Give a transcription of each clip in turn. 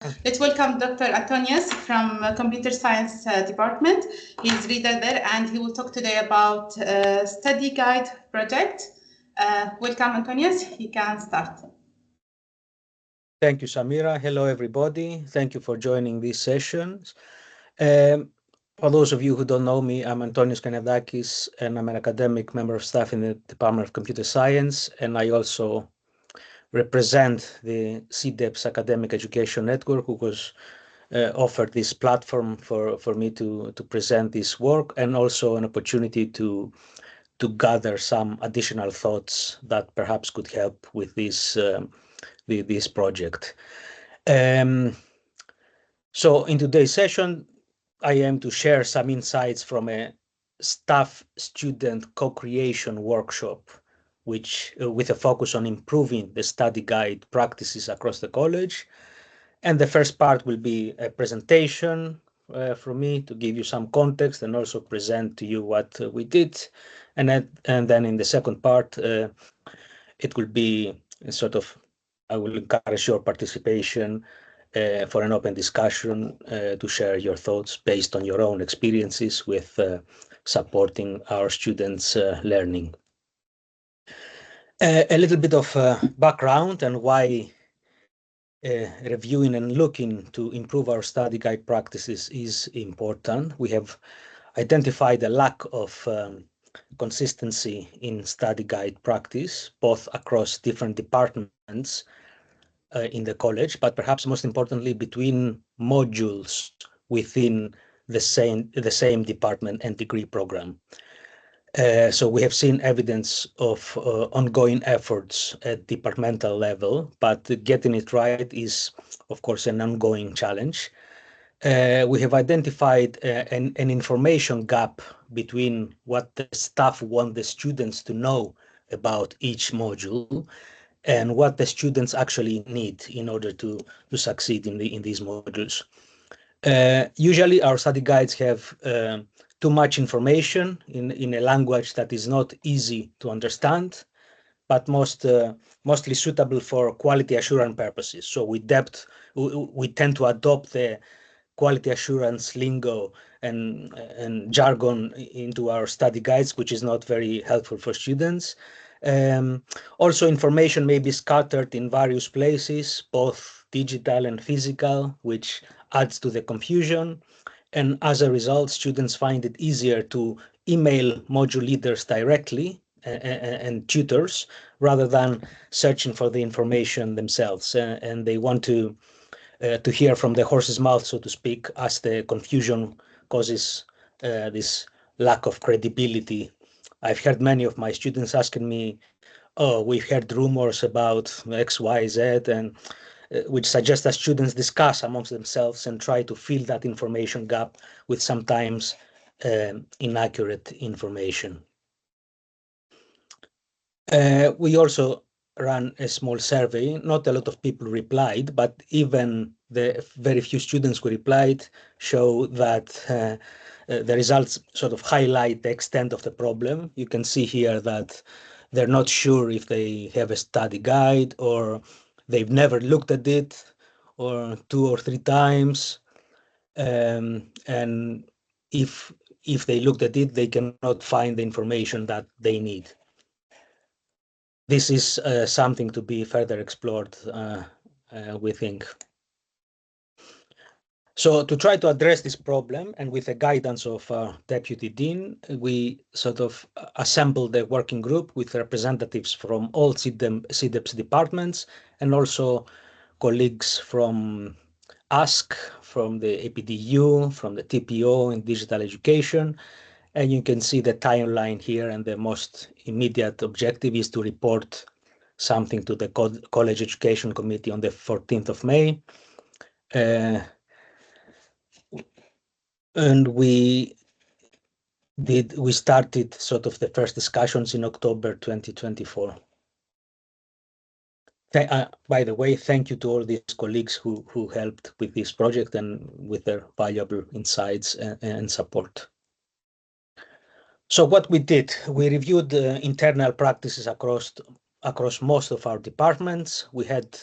Let's welcome Dr. Antonius from Computer Science Department. He's reader there, and he will talk today about study guide project. Welcome, Antonius. You can start. Thank you, Samira. Hello, everybody. Thank you for joining these sessions. For those of you who don't know me, I'm Antonios Kaniadakis, and I'm an academic member of staff in the Department of Computer Science, and I also represent the CEDPS Academic Education Network, who was offered this platform for me to present this work, and also an opportunity to gather some additional thoughts that perhaps could help with this project. So in today's session, I aim to share some insights from a staff-student co-creation workshop, which with a focus on improving the study guide practices across the college. And the first part will be a presentation from me to give you some context and also present to you what we did. And then in the second part, it will be sort of, I will encourage your participation for an open discussion to share your thoughts based on your own experiences with supporting our students' learning. A little bit of background and why reviewing and looking to improve our study guide practices is important. We have identified a lack of consistency in study guide practice, both across different departments in the college, but perhaps most importantly between modules within the same department and degree program. So we have seen evidence of ongoing efforts at departmental level, but getting it right is, of course, an ongoing challenge. We have identified an information gap between what the staff want the students to know about each module and what the students actually need in order to succeed in these modules. Usually our study guides have too much information in a language that is not easy to understand, but mostly suitable for quality assurance purposes. So we tend to adopt the quality assurance lingo and jargon into our study guides, which is not very helpful for students. Also, information may be scattered in various places, both digital and physical, which adds to the confusion. And as a result, students find it easier to email module leaders directly and tutors rather than searching for the information themselves. And they want to hear from the horse's mouth, so to speak, as the confusion causes this lack of credibility. I've heard many of my students asking me, oh, we've heard rumors about X, Y, Z, and which suggests that students discuss amongst themselves and try to fill that information gap with sometimes inaccurate information. We also ran a small survey. Not a lot of people replied, but even the very few students who replied show that the results sort of highlight the extent of the problem. You can see here that they're not sure if they have a study guide, or they've never looked at it, or 2 or 3 times. And if they looked at it, they cannot find the information that they need. This is something to be further explored, we think. So to try to address this problem, and with the guidance of Deputy Dean, we sort of assembled a working group with representatives from all CEDPS departments and also colleagues from ASK, from the APDU, from the TPO in digital education. And you can see the timeline here, and the most immediate objective is to report something to the College Education Committee on the 14th of May. And we started sort of the first discussions in October 2024. By the way, thank you to all these colleagues who helped with this project and with their valuable insights and support. So what we did, we reviewed the internal practices across most of our departments. We had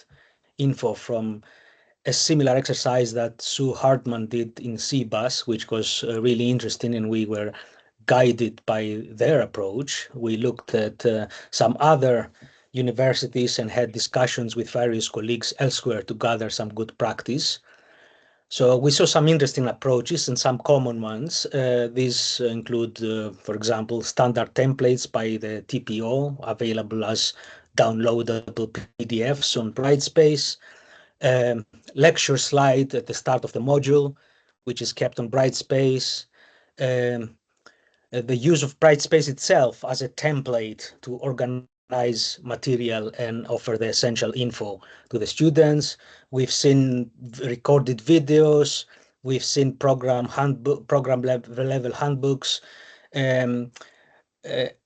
info from a similar exercise that Sue Hartman did in CBUS, which was really interesting, and we were guided by their approach. We looked at some other universities and had discussions with various colleagues elsewhere to gather some good practice. So we saw some interesting approaches and some common ones. These include, for example, standard templates by the TPO available as downloadable PDFs on Brightspace, lecture slide at the start of the module, which is kept on Brightspace, the use of Brightspace itself as a template to organize material and offer the essential info to the students. We've seen recorded videos. We've seen program level handbooks,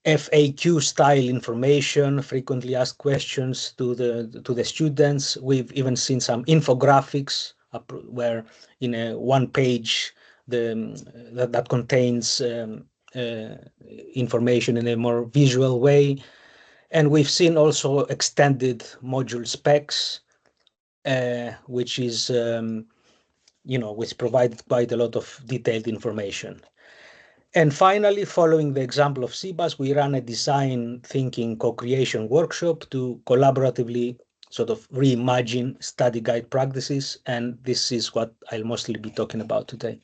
FAQ style information, frequently asked questions to the students. We've even seen some infographics where in a one page that contains information in a more visual way. And we've seen also extended module specs, which is, which provided quite a lot of detailed information. And finally, following the example of CBUS, we ran a design thinking co-creation workshop to collaboratively sort of reimagine study guide practices. And this is what I'll mostly be talking about today.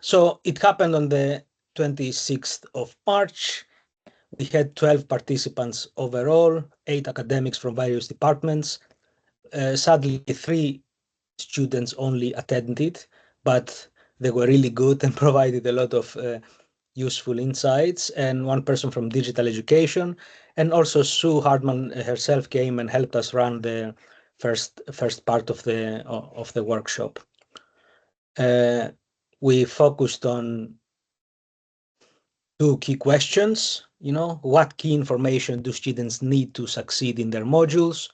So it happened on the 26th of March. We had 12 participants overall, 8 academics from various departments. Sadly, 3 students only attended, but they were really good and provided a lot of useful insights, and 1 person from digital education. And also Sue Hartman herself came and helped us run the first part of the workshop. We focused on 2 key questions, what key information do students need to succeed in their modules?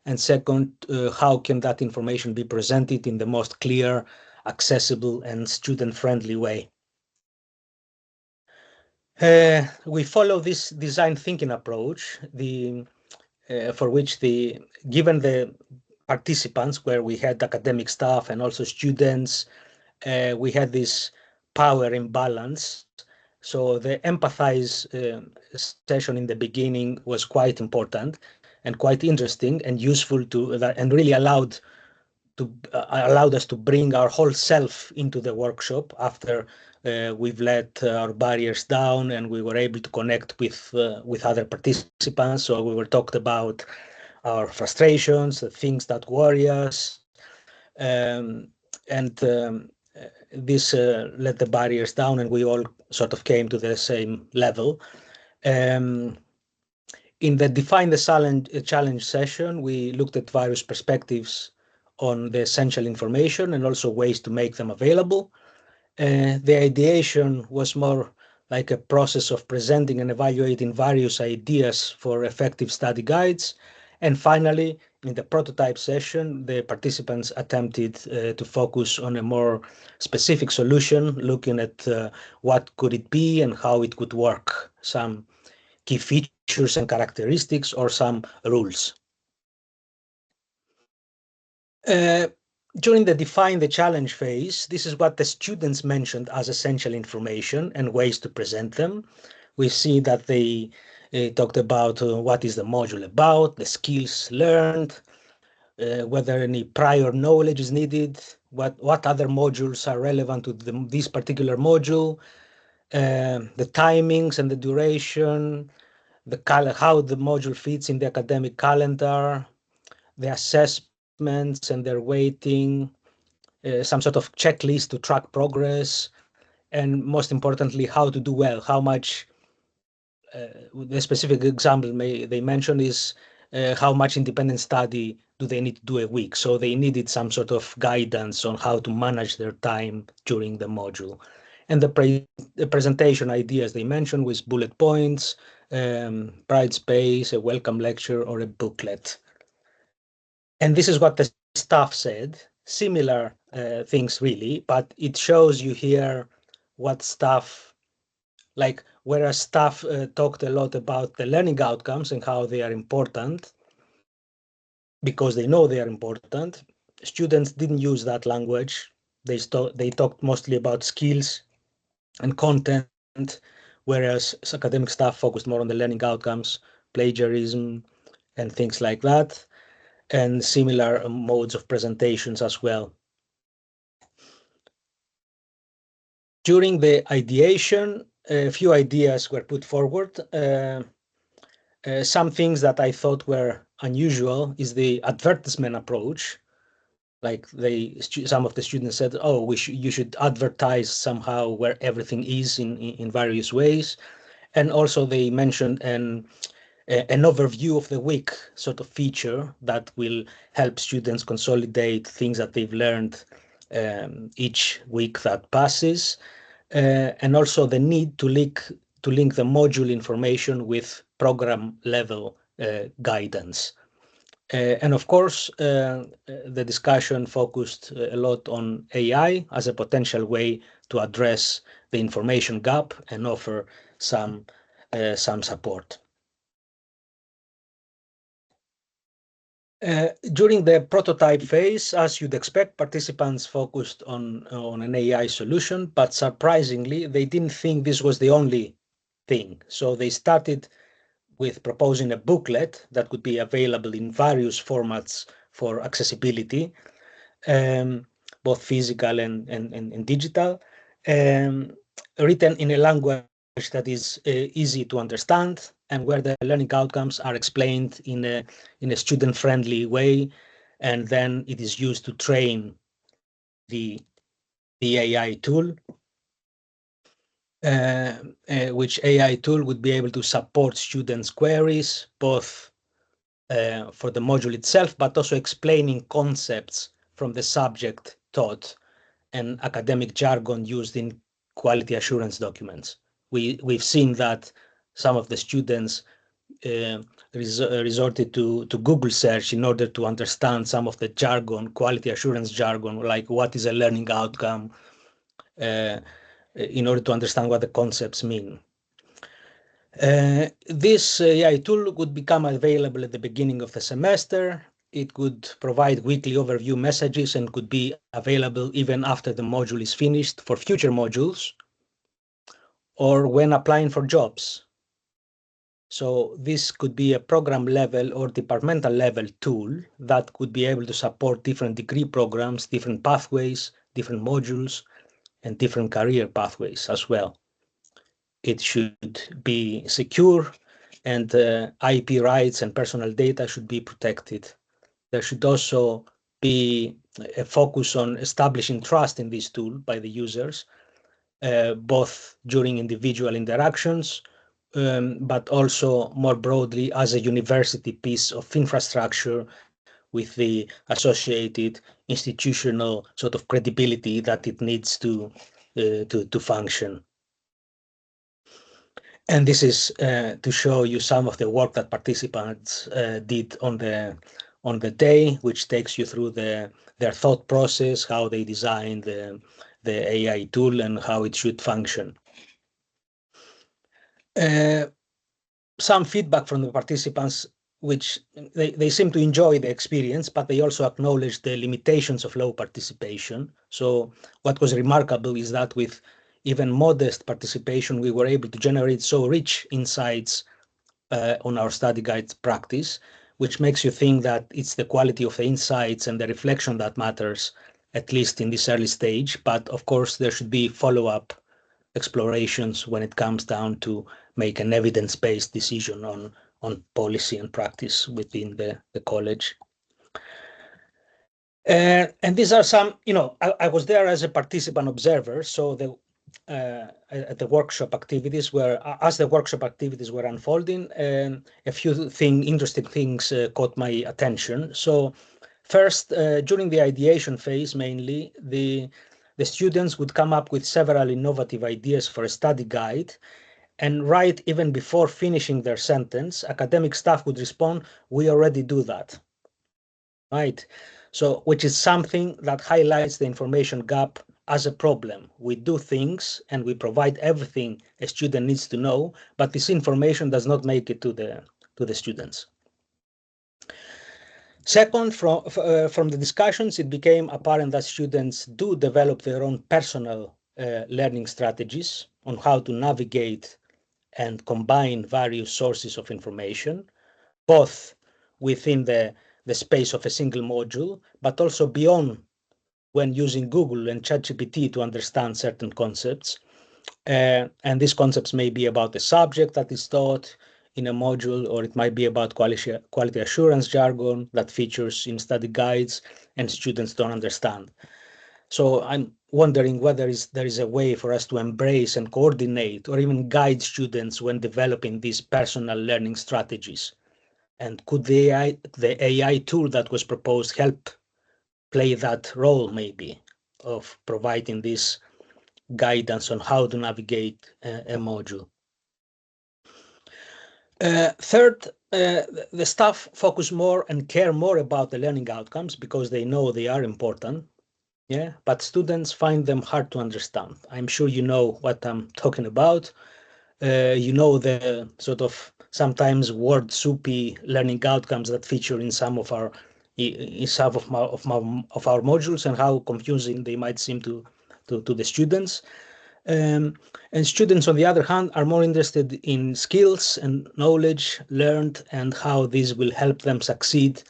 And second, how can that information be presented in the most clear, accessible, and student-friendly way? We follow this design thinking approach, for which given the participants, where we had academic staff and also students, we had this power imbalance. So the empathize session in the beginning was quite important and quite interesting and useful and really allowed us to bring our whole self into the workshop after we've let our barriers down and we were able to connect with other participants. So we were talked about our frustrations, the things that worry us, this let the barriers down, and we all sort of came to the same level. In the Define the Challenge session, we looked at various perspectives on the essential information and also ways to make them available. The ideation was more like a process of presenting and evaluating various ideas for effective study guides. And finally, in the prototype session, the participants attempted to focus on a more specific solution, looking at what could it be and how it could work, some key features and characteristics, or some rules. During the Define the Challenge phase, this is what the students mentioned as essential information and ways to present them. We see that they talked about what is the module about, the skills learned, whether any prior knowledge is needed, what other modules are relevant to this particular module, the timings and the duration, how the module fits in the academic calendar, the assessments and their weighting, some sort of checklist to track progress, and most importantly, how to do well, how much. The specific example they mentioned is how much independent study do they need to do a week. So they needed some sort of guidance on how to manage their time during the module. And the presentation ideas they mentioned was bullet points, Brightspace, a welcome lecture, or a booklet. And this is what the staff said, similar things really, but it shows you here what staff, whereas staff talked a lot about the learning outcomes and how they are important, because they know they are important. Students didn't use that language. They talked mostly about skills and content, whereas academic staff focused more on the learning outcomes, plagiarism, and things like that, and similar modes of presentations as well. During the ideation, a few ideas were put forward. Some things that I thought were unusual is the advertisement approach. Like some of the students said, "Oh, you should advertise somehow where everything is in various ways," and also they mentioned an overview of the week sort of feature that will help students consolidate things that they've learned each week that passes, and also the need to link the module information with program level guidance. And of course, the discussion focused a lot on AI as a potential way to address the information gap and offer some support. During the prototype phase, as you'd expect, participants focused on an AI solution, but surprisingly, they didn't think this was the only thing. So they started with proposing a booklet that could be available in various formats for accessibility, both physical and digital, written in a language that is easy to understand and where the learning outcomes are explained in a student-friendly way, and then it is used to train the AI tool, which AI tool would be able to support students' queries, both for the module itself, but also explaining concepts from the subject taught and academic jargon used in quality assurance documents. We've seen that some of the students resorted to Google search in order to understand some of the jargon, quality assurance jargon, like what is a learning outcome, in order to understand what the concepts mean. This AI tool would become available at the beginning of the semester. It could provide weekly overview messages and could be available even after the module is finished for future modules or when applying for jobs. So this could be a program level or departmental level tool that could be able to support different degree programs, different pathways, different modules, and different career pathways as well. It should be secure, and IP rights and personal data should be protected. There should also be a focus on establishing trust in this tool by the users, both during individual interactions, but also more broadly as a university piece of infrastructure with the associated institutional sort of credibility that it needs to function. And this is to show you some of the work that participants did on the day, which takes you through their thought process, how they designed the AI tool and how it should function. Some feedback from the participants, which they seem to enjoy the experience, but they also acknowledge the limitations of low participation. So what was remarkable is that with even modest participation, we were able to generate so rich insights on our study guide practice, which makes you think that it's the quality of the insights and the reflection that matters, at least in this early stage. But of course, there should be follow-up explorations when it comes down to make an evidence-based decision on policy and practice within the college. And these are some, I was there as a participant observer, so at the workshop activities as the workshop activities were unfolding, a few interesting things caught my attention. So first, during the ideation phase, mainly, the students would come up with several innovative ideas for a study guide, and right even before finishing their sentence, academic staff would respond, "We already do that." Right? So, which is something that highlights the information gap as a problem. We do things and we provide everything a student needs to know, but this information does not make it to the students. Second, from the discussions, it became apparent that students do develop their own personal learning strategies on how to navigate and combine various sources of information, both within the space of a single module, but also beyond when using Google and ChatGPT to understand certain concepts. And these concepts may be about the subject that is taught in a module, or it might be about quality assurance jargon that features in study guides and students don't understand. So I'm wondering whether there is a way for us to embrace and coordinate or even guide students when developing these personal learning strategies. And could the AI tool that was proposed help play that role, maybe, of providing this guidance on how to navigate a module? Third, the staff focus more and care more about the learning outcomes because they know they are important. Yeah, but students find them hard to understand. I'm sure you know what I'm talking about. You know the sort of sometimes word soupy learning outcomes that feature in some of our modules and how confusing they might seem to the students. And students, on the other hand, are more interested in skills and knowledge learned and how this will help them succeed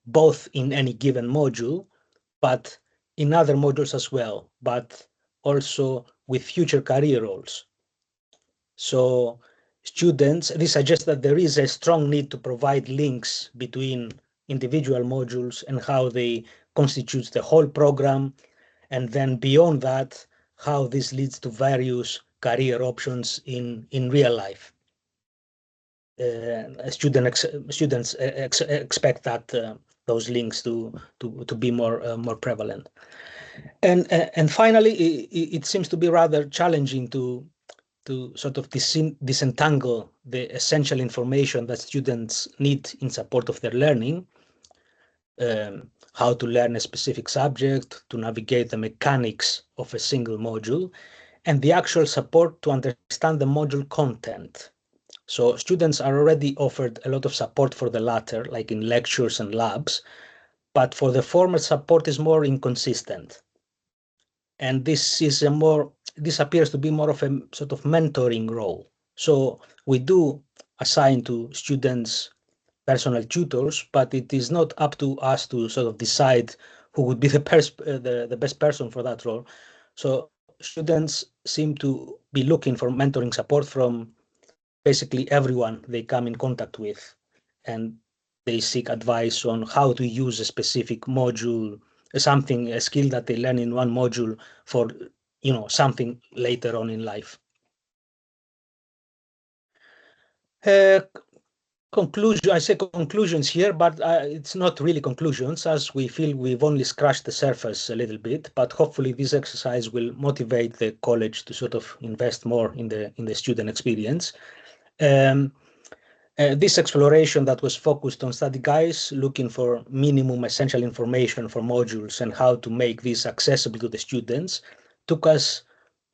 both in any given module, but in other modules as well, but also with future career roles. So this suggests that there is a strong need to provide links between individual modules and how they constitute the whole program, and then beyond that, how this leads to various career options in real life. Students expect that those links to be more prevalent. And finally, it seems to be rather challenging to sort of disentangle the essential information that students need in support of their learning, how to learn a specific subject, to navigate the mechanics of a single module, and the actual support to understand the module content. So students are already offered a lot of support for the latter, like in lectures and labs, but for the former, support is more inconsistent. And this appears to be more of a sort of mentoring role. So we do assign to students personal tutors, but it is not up to us to sort of decide who would be the best person for that role. So students seem to be looking for mentoring support from basically everyone they come in contact with, and they seek advice on how to use a specific module, a skill that they learn in one module for, something later on in life. I say conclusions here, but it's not really conclusions, as we feel we've only scratched the surface a little bit, but hopefully this exercise will motivate the college to sort of invest more in the student experience. This exploration that was focused on study guides, looking for minimum essential information for modules and how to make this accessible to the students, took us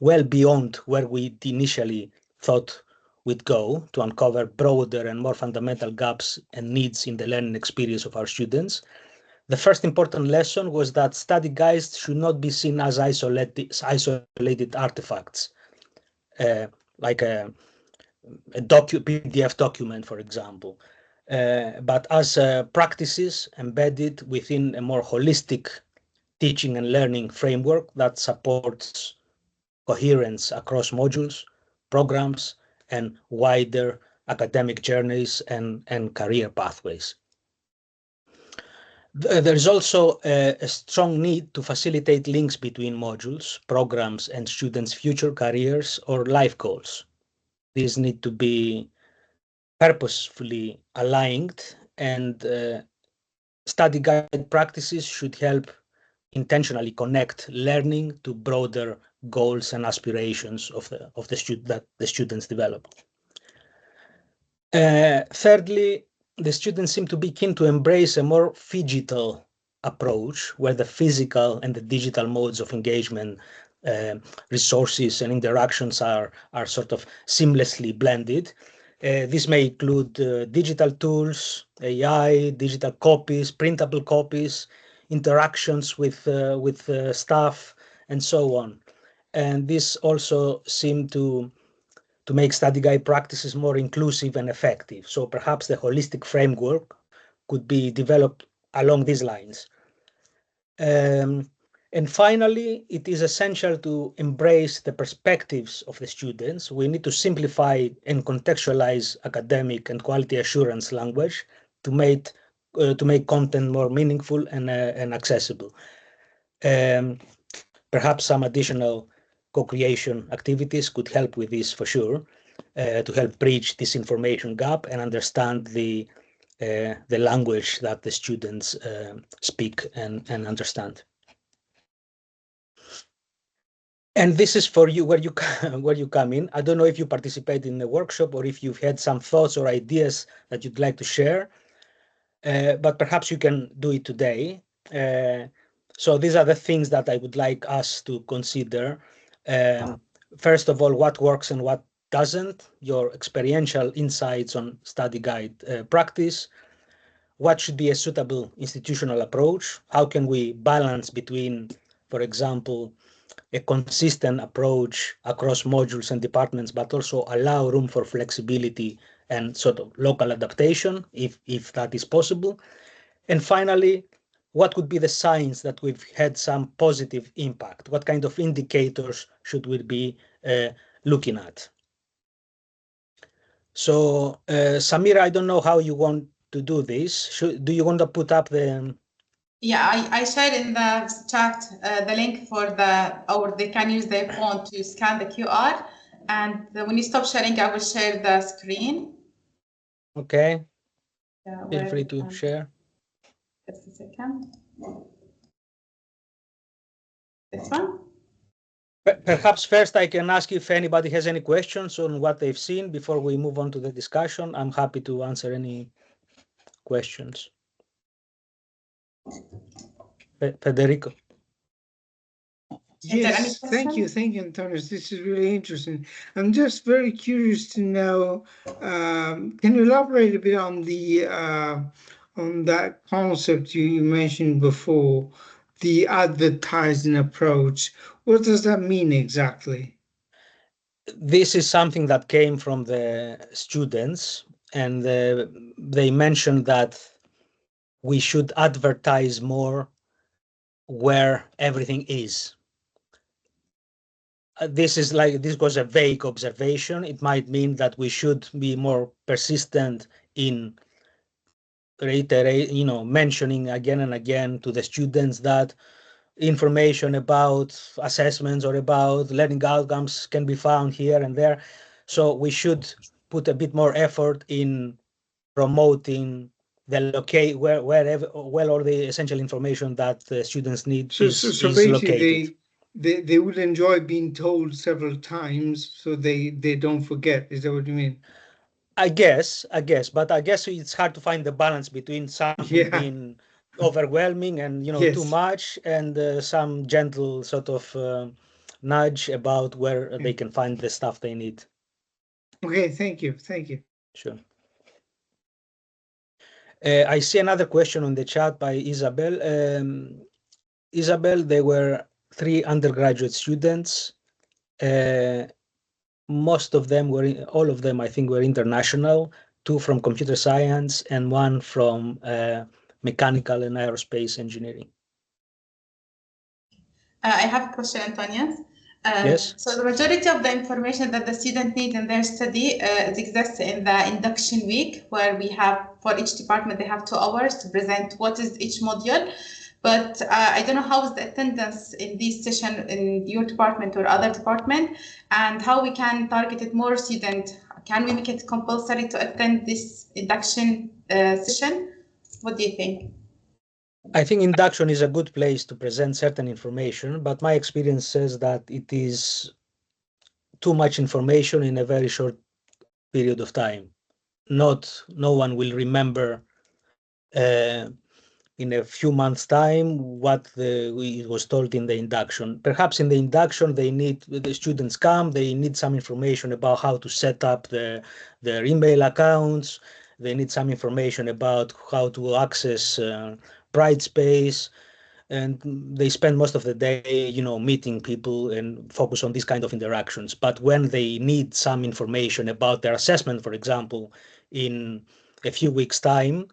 well beyond where we initially thought we'd go to uncover broader and more fundamental gaps and needs in the learning experience of our students. The first important lesson was that study guides should not be seen as isolated artifacts, like a PDF document, for example, but as practices embedded within a more holistic teaching and learning framework that supports coherence across modules, programs, and wider academic journeys and career pathways. There is also a strong need to facilitate links between modules, programs, and students' future careers or life goals. These need to be purposefully aligned, and study guide practices should help intentionally connect learning to broader goals and aspirations that the students develop. Thirdly, the students seem to be keen to embrace a more phygital approach where the physical and the digital modes of engagement, resources and interactions are sort of seamlessly blended. This may include digital tools, AI, digital copies, printable copies, interactions with staff, and so on. And this also seemed to make study guide practices more inclusive and effective. So perhaps the holistic framework could be developed along these lines. And finally, it is essential to embrace the perspectives of the students. We need to simplify and contextualize academic and quality assurance language to make content more meaningful and accessible. Perhaps some additional co-creation activities could help with this for sure, to help bridge this information gap and understand the language that the students speak and understand. And this is for you where you come in. I don't know if you participate in the workshop or if you've had some thoughts or ideas that you'd like to share, but perhaps you can do it today. So these are the things that I would like us to consider. First of all, what works and what doesn't, your experiential insights on study guide practice, what should be a suitable institutional approach, how can we balance between, for example, a consistent approach across modules and departments, but also allow room for flexibility and sort of local adaptation if that is possible. And finally, what could be the signs that we've had some positive impact? What kind of indicators should we be looking at? So, Samira, I don't know how you want to do this. Do you want to put up the... Yeah, I shared in the chat the link for they can use their phone to scan the QR. And when you stop sharing, I will share the screen. Okay. Yeah, feel free to share. Just a second. This one? Perhaps first I can ask if anybody has any questions on what they've seen before we move on to the discussion. I'm happy to answer any questions. Federico. Yes, thank you, Antonius. This is really interesting. I'm just very curious to know. Can you elaborate a bit on that concept you mentioned before, the advertising approach? What does that mean exactly? This is something that came from the students, and they mentioned that we should advertise more where everything is. This was a vague observation. It might mean that we should be more persistent in mentioning again and again to the students that information about assessments or about learning outcomes can be found here and there. So we should put a bit more effort in promoting the wherever all the essential information that the students need is located. They would enjoy being told several times so they don't forget. Is that what you mean? I guess, but I guess it's hard to find the balance between something being overwhelming and too much, and some gentle sort of nudge about where they can find the stuff they need. Okay, thank you. Sure. I see another question on the chat by Isabel. Isabel, there were 3 undergraduate students. Most of them all of them, I think, were international, 2 from computer science and 1 from mechanical and aerospace engineering. I have a question, Antonius. Yes. So the majority of the information that the student needs in their study exists in the induction week, where we have, for each department, they have 2 hours to present what is each module. But I don't know how is the attendance in this session in your department or other department, and how we can target it more students. Can we make it compulsory to attend this induction session? What do you think? I think induction is a good place to present certain information, but my experience says that it is too much information in a very short period of time. No one will remember in a few months' time what it was told in the induction. Perhaps in the induction, the students come, they need some information about how to set up their email accounts. They need some information about how to access Brightspace, and they spend most of the day, meeting people and focus on these kind of interactions. But when they need some information about their assessment, for example, in a few weeks' time,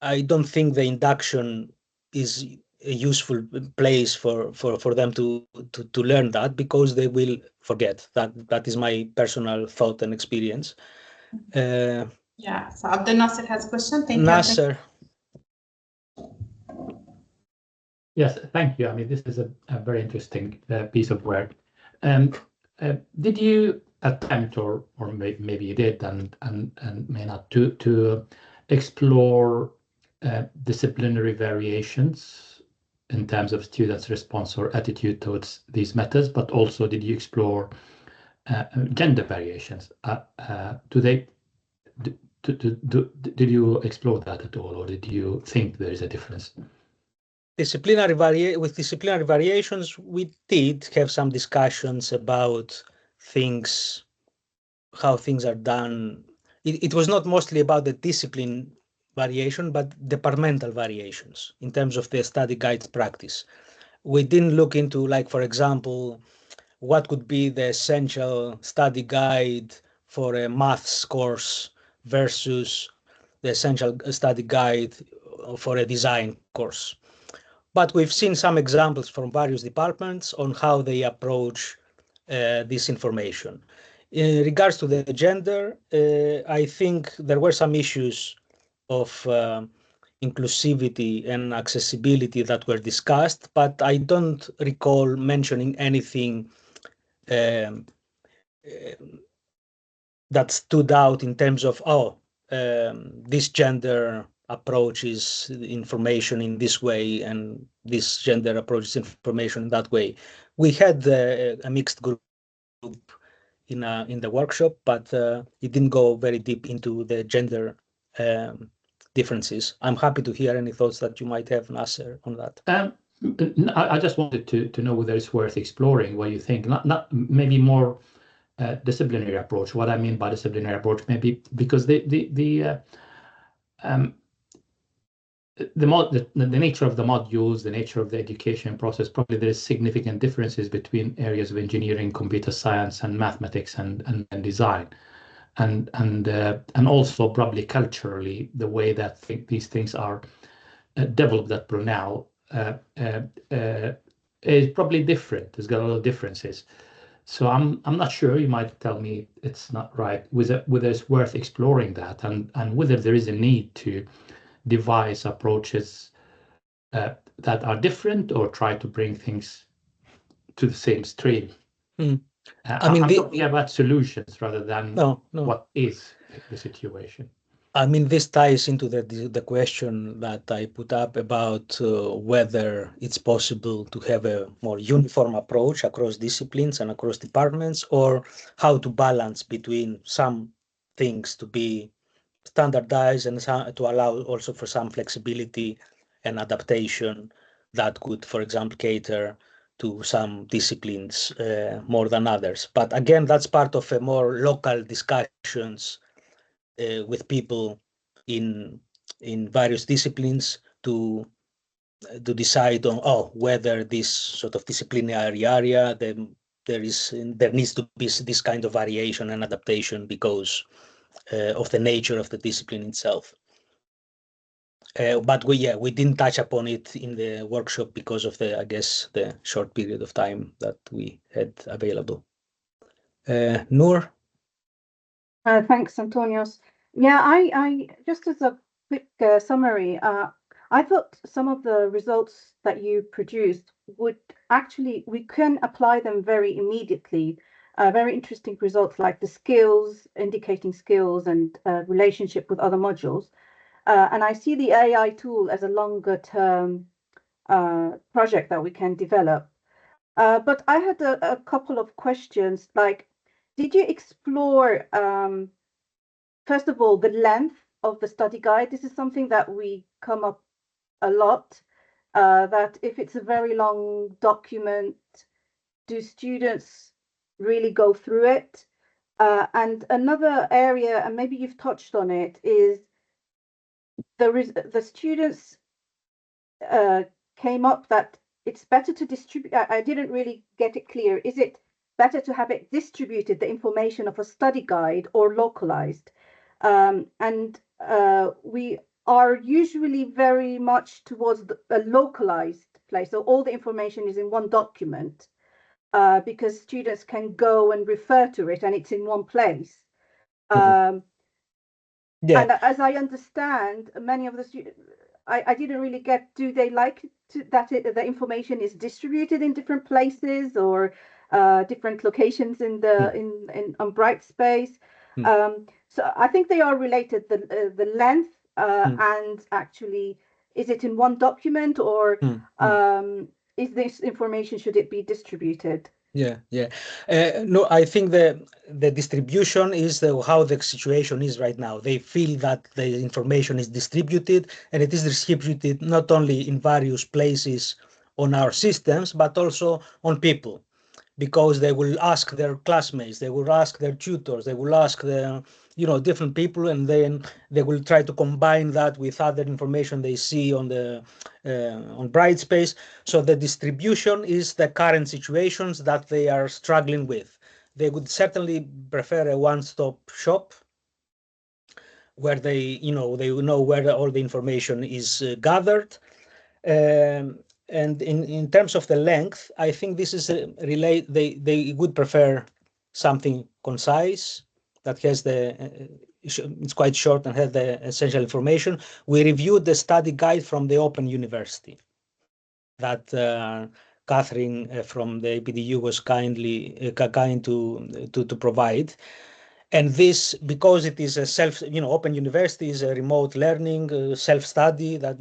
I don't think the induction is a useful place for them to learn that, because they will forget. That is my personal thought and experience. Yeah, so Abdel Nasser has a question. Thank you. Nasser. Yes, thank you. I mean, this is a very interesting piece of work. Did you attempt, or maybe you did, and may not, to explore disciplinary variations in terms of students' response or attitude towards these methods, but also did you explore gender variations? Did you explore that at all, or did you think there is a difference? With disciplinary variations, we did have some discussions about things, how things are done. It was not mostly about the discipline variation, but departmental variations in terms of the study guide practice. We didn't look into, like, for example, what could be the essential study guide for a maths course versus the essential study guide for a design course. But we've seen some examples from various departments on how they approach this information. In regards to the gender, I think there were some issues of inclusivity and accessibility that were discussed, but I don't recall mentioning anything that stood out in terms of, this gender approaches information in this way, and this gender approaches information in that way. We had a mixed group in the workshop, but it didn't go very deep into the gender differences. I'm happy to hear any thoughts that you might have, Nasser, on that. I just wanted to know whether it's worth exploring what you think, not maybe more disciplinary approach. What I mean by disciplinary approach, maybe because the nature of the modules, the nature of the education process, probably there is significant differences between areas of engineering, computer science, and mathematics and design, and also probably culturally the way that these things are developed at Brunel is probably different. There's got a lot of differences. So I'm not sure. You might tell me it's not right. Whether it's worth exploring that, and whether there is a need to devise approaches that are different, or try to bring things to the same stream. I'm talking about solutions rather than what is the situation. I mean, this ties into the question that I put up about whether it's possible to have a more uniform approach across disciplines and across departments, or how to balance between some things to be standardized and to allow also for some flexibility and adaptation that could, for example, cater to some disciplines more than others. But again, that's part of a more local discussions with people in various disciplines to decide on whether this sort of disciplinary area there needs to be this kind of variation and adaptation because of the nature of the discipline itself. But we didn't touch upon it in the workshop because of the short period of time that we had available. Noor? Thanks, Antonios. Yeah, I just as a quick summary, I thought some of the results that you produced we can apply them very immediately. Very interesting results, like the skills, indicating skills and relationship with other modules. And I see the AI tool as a longer term project that we can develop. But I had a couple of questions, like, did you explore, first of all, the length of the study guide? This is something that we come up a lot, that if it's a very long document, do students really go through it? And another area, and maybe you've touched on it, is the students came up that it's better to distribute. I didn't really get it clear. Is it better to have it distributed, the information of a study guide, or localized? And we are usually very much towards a localized place. So all the information is in one document, because students can go and refer to it and it's in one place. Yeah. And as I understand, many of the students, I didn't really get, do they like that the information is distributed in different places or different locations in the on Brightspace? So I think they are related, the length and actually, is it in one document, or is this information, should it be distributed? Yeah. No, I think the distribution is how the situation is right now. They feel that the information is distributed, and it is distributed not only in various places on our systems, but also on people, because they will ask their classmates, they will ask their tutors, they will ask the different people, and then they will try to combine that with other information they see on the on Brightspace. So the distribution is the current situations that they are struggling with. They would certainly prefer a one-stop shop where they know where all the information is gathered. And in terms of the length, I think this is they would prefer something concise that has it's quite short and has the essential information. We reviewed the study guide from the Open University that Catherine from the APDU was kind to provide. And this, because it is a Open University is a remote learning, self-study that,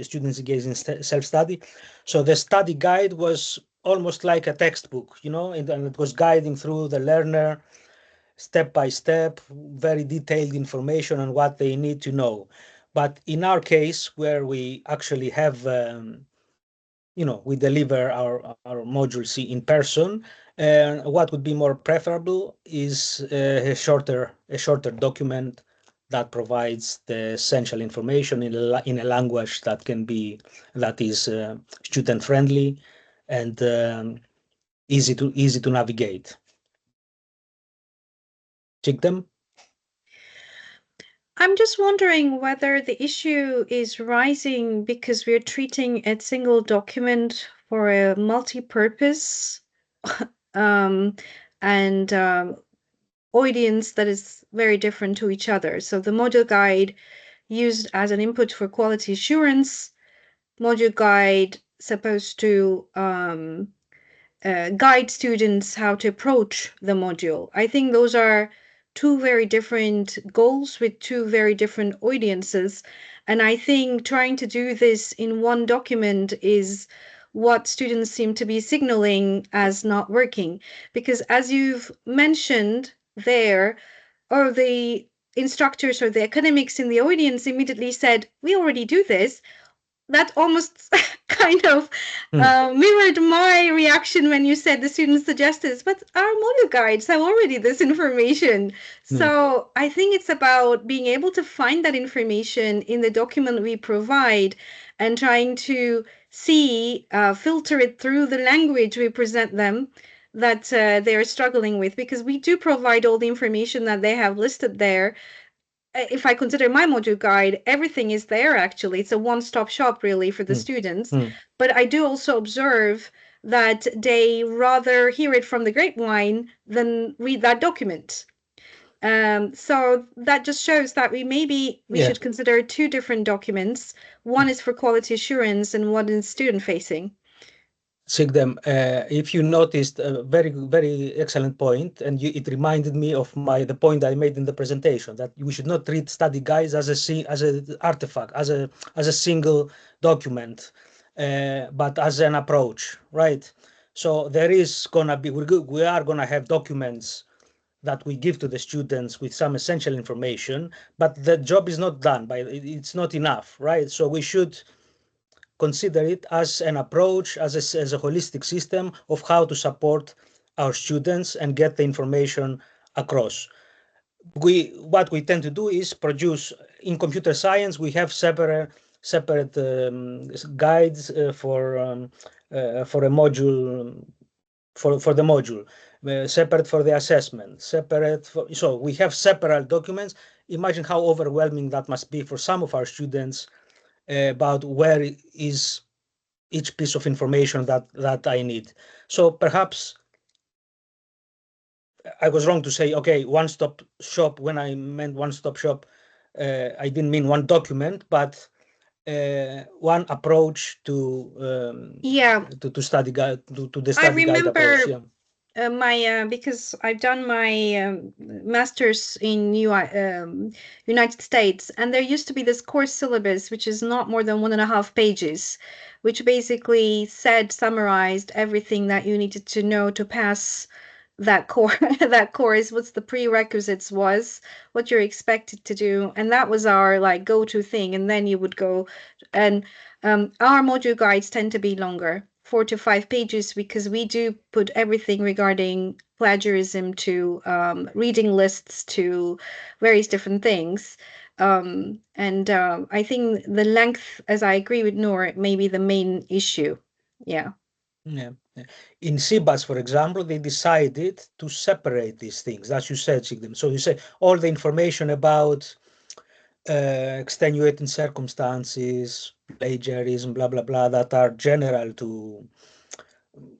students engage in self-study. So the study guide was almost like a textbook, and it was guiding through the learner step by step, very detailed information on what they need to know. But in our case, where we actually have, we deliver our modules in person, what would be more preferable is a shorter document that provides the essential information in a language that is student friendly and easy to navigate. Chikdem? I'm just wondering whether the issue is rising because we're treating a single document for a multi-purpose and audience that is very different to each other. So the module guide used as an input for quality assurance, module guide supposed to guide students how to approach the module. I think those are two very different goals with two very different audiences. And I think trying to do this in one document is what students seem to be signaling as not working. Because as you've mentioned there, or the instructors or the academics in the audience immediately said, we already do this. That almost kind of mirrored my reaction when you said the students suggested, but our module guides have already this information. So I think it's about being able to find that information in the document we provide and trying to see, filter it through the language we present them that they are struggling with, because we do provide all the information that they have listed there. If I consider my module guide, everything is there actually. It's a one-stop shop really for the students. But I do also observe that they rather hear it from the grapevine than read that document. So that just shows that we should consider two different documents. One is for quality assurance and one is student-facing. Chikdem, if you noticed a very, very excellent point, and it reminded me of the point I made in the presentation, that we should not treat study guides as an artifact, as a single document, but as an approach, right? So there is gonna be, we are gonna have documents that we give to the students with some essential information, but the job is not done it's not enough, right? So we should consider it as an approach, as a holistic system of how to support our students and get the information across. What we tend to do is produce, in computer science, we have separate guides for a module, for the module, separate for the assessment, separate for, so we have separate documents. Imagine how overwhelming that must be for some of our students about where is each piece of information that I need. So perhaps I was wrong to say, okay, one-stop shop. When I meant one-stop shop, I didn't mean one document, but one approach to to study guide, to the study guide approach. Yeah. Because I've done my master's in United States, and there used to be this course syllabus, which is not more than 1.5 pages, which basically summarized everything that you needed to know to pass that course, what's the prerequisites was, what you're expected to do, and that was our like go-to thing. And then you would go, and our module guides tend to be longer, 4 to 5 pages, because we do put everything regarding plagiarism to reading lists to various different things. I think the length, as I agree with Noor, may be the main issue. Yeah. In CEDPS, for example, they decided to separate these things, as you said, Sigdem. So you say all the information about extenuating circumstances, plagiarism, blah, blah, blah, that are general to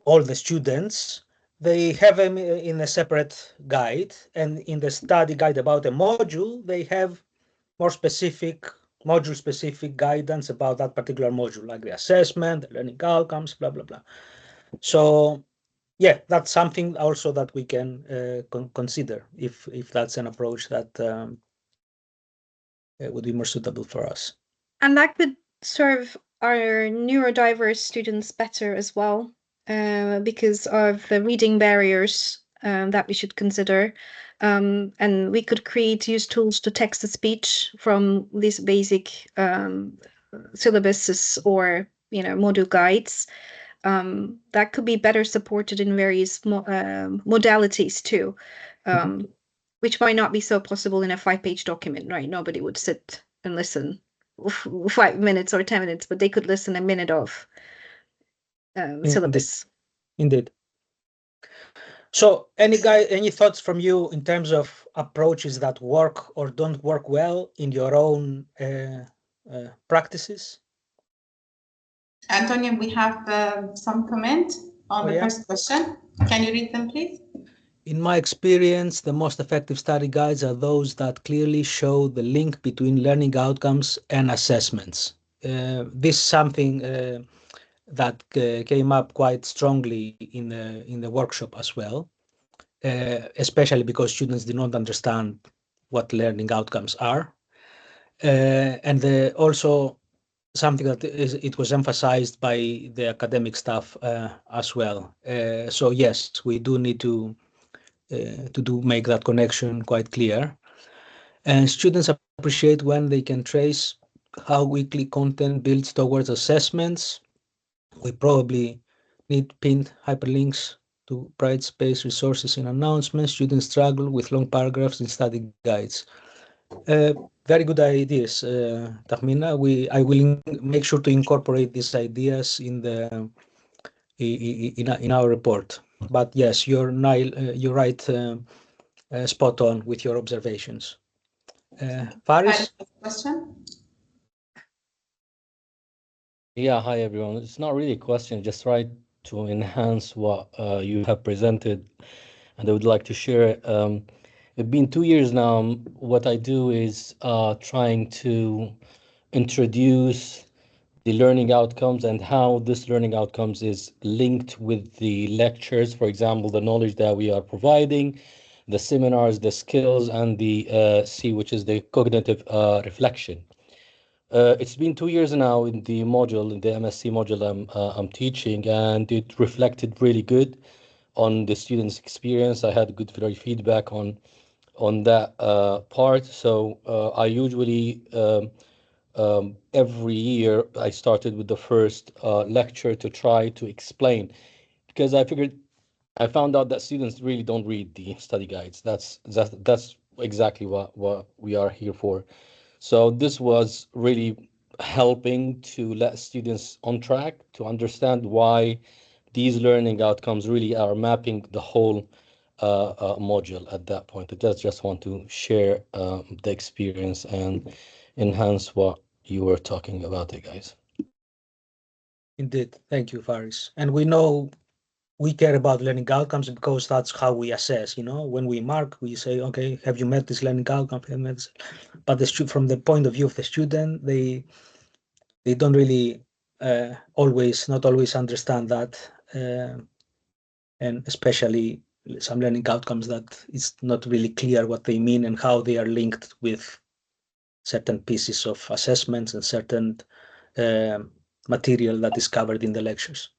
all the students, they have them in a separate guide. And in the study guide about a module, they have more specific, module-specific guidance about that particular module, like the assessment, the learning outcomes, blah, blah, blah. So yeah, that's something also that we can consider if that's an approach that would be more suitable for us. And that could serve our neurodiverse students better as well, because of the reading barriers that we should consider. And we could use tools to text to speech from these basic syllabuses or module guides. That could be better supported in various modalities too, which might not be so possible in a 5-page document, right? Nobody would sit and listen 5 minutes or 10 minutes, but they could listen a minute of syllabus. Indeed. So any thoughts from you in terms of approaches that work or don't work well in your own practices? Antonio, we have some comment on the first question. Can you read them, please? In my experience, the most effective study guides are those that clearly show the link between learning outcomes and assessments. This is something that came up quite strongly in the workshop as well, especially because students did not understand what learning outcomes are. And also something that it was emphasized by the academic staff as well. So yes, we do need to make that connection quite clear. And students appreciate when they can trace how weekly content builds towards assessments. We probably need pinned hyperlinks to private space resources in announcements. Students struggle with long paragraphs in study guides. Very good ideas, Tahmina. I will make sure to incorporate these ideas in our report. But yes, you're right, spot on with your observations. Faris? Question? Yeah, hi everyone. It's not really a question, just try to enhance what you have presented, and I would like to share it. It's been 2 years now. What I do is trying to introduce the learning outcomes and how this learning outcomes is linked with the lectures. For example, the knowledge that we are providing, the seminars, the skills, and the C, which is the cognitive reflection. It's been 2 years now in the module, in the MSc module I'm teaching, and it reflected really good on the students' experience. I had good feedback on that part. So I usually every year I started with the first lecture to try to explain, because I found out that students really don't read the study guides. That's exactly what we are here for. So this was really helping to let students on track to understand why these learning outcomes really are mapping the whole module at that point. I just want to share the experience and enhance what you were talking about, guys. Indeed. Thank you, Faris. And we know we care about learning outcomes because that's how we assess, when we mark, we say, okay, have you met this learning outcome? But from the point of view of the student, they don't really not always understand that. And especially some learning outcomes that it's not really clear what they mean and how they are linked with certain pieces of assessments and certain material that is covered in the lectures.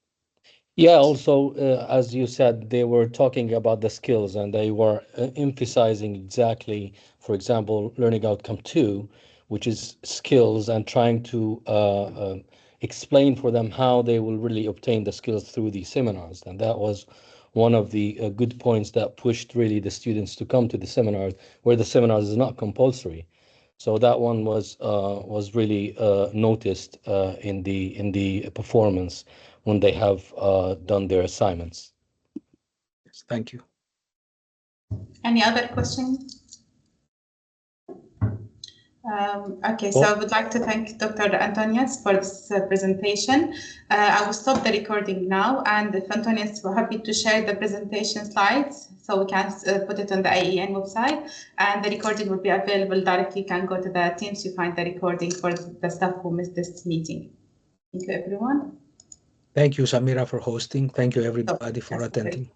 Yeah, also, as you said, they were talking about the skills and they were emphasizing exactly, for example, learning outcome 2, which is skills, and trying to explain for them how they will really obtain the skills through these seminars. And that was one of the good points that pushed really the students to come to the seminars, where the seminars is not compulsory. So that one was really noticed in the performance when they have done their assignments. Yes, thank you. Any other questions? Okay, so I would like to thank Dr. Antonius for this presentation. I will stop the recording now, and if Antonius will happy to share the presentation slides, so we can put it on the IEN website, and the recording will be available directly. You can go to the Teams to find the recording for the staff who missed this meeting. Thank you, everyone. Thank you, Samira, for hosting. Thank you, everybody, for attending.